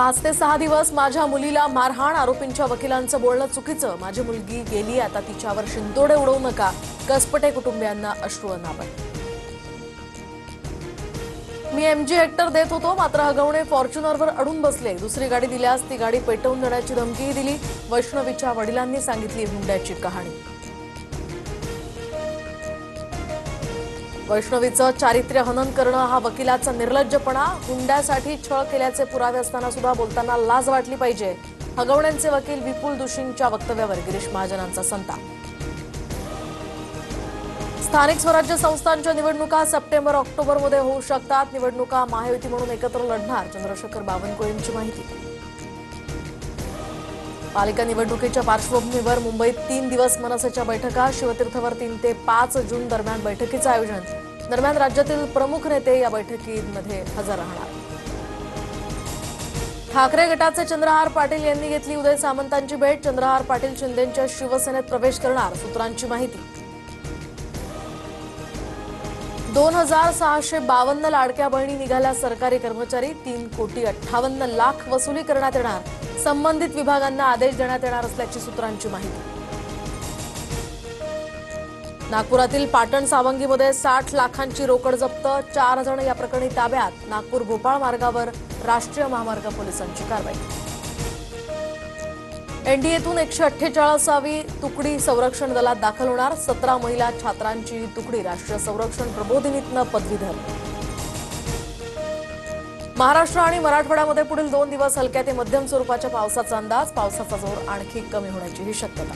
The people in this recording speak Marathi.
5 ते 6 दिवस माझ्या मुलीला मारहाण, आरोपींच्या वकिलांचं बोलणं चुकीचं, माझी मुलगी गेली, आता तिच्यावर शिंतोडे उडवू नका, कसपटे कुटुंबियांना अश्रू अनावर। मी एमजी हेक्टर देत होतो, मात्र हगवणे फॉर्च्युनरवर अडून बसले, दुसरी गाडी दिल्यास ती गाडी पेटवून देण्याची धमकीही दिली। वैष्णवीच्या वडिलांनी सांगितली हुंड्याची कहाणी। वैष्णवीचं चारित्र्य हनन करणं हा वकिलाचा निर्लज्जपणा, हुंड्यासाठी छळ केल्याचे पुरावे असताना सुद्धा बोलताना लाज वाटली पाहिजे। हगवण्यांचे वकील विपुल दुशिंगच्या वक्तव्यावर गिरीश महाजनांचा संताप। स्थानिक स्वराज्य संस्थांच्या निवडणुका सप्टेंबर-ऑक्टोबरमध्ये होऊ शकतात। निवडणुका महायुती म्हणून एकत्र लढणार, चंद्रशेखर बावनकुळेंची माहिती। पालिका निवडणुकीच्या पार्श्वभूमीवर मुंबईत 3 दिवस मनसेच्या बैठका, शिवतीर्थवर 3 ते 5 जून दरम्यान बैठकीचं आयोजन। दरम्यान राज्यातील प्रमुख नेते या बैठकीमध्ये हजर राहणार। ठाकरे गटाचे चंद्रहार पाटील यांनी घेतली उदय सामंतांची भेट, चंद्रहार पाटील शिंदेंच्या शिवसेनेत प्रवेश करणार, सूत्रांची माहिती। 2652 लाडक्या बहिणी निघाल्या सरकारी कर्मचारी, 3,58,00,000 वसुली करण्यात येणार, संबंधित विभागांना आदेश देण्यात येणार असल्याची सूत्रांची माहिती। नागपुरातील पाटण सावंगीमध्ये 60 लाखांची रोकड जप्त, 4 जण या प्रकरणी ताब्यात, नागपूर भोपाळ मार्गावर राष्ट्रीय महामार्ग पोलिसांची कारवाई। एनडीएतून 148वी तुकडी संरक्षण दलात दाखल होणार, 17 महिला छात्रांची ही तुकडी राष्ट्रीय संरक्षण प्रबोधिनीतनं पदवीधर। महाराष्ट्र आणि मराठवाड्यामध्ये पुढील 2 दिवस हलक्या ते मध्यम स्वरूपाच्या पावसाचा अंदाज, पावसाचा जोर आणखी कमी होण्याचीही शक्यता।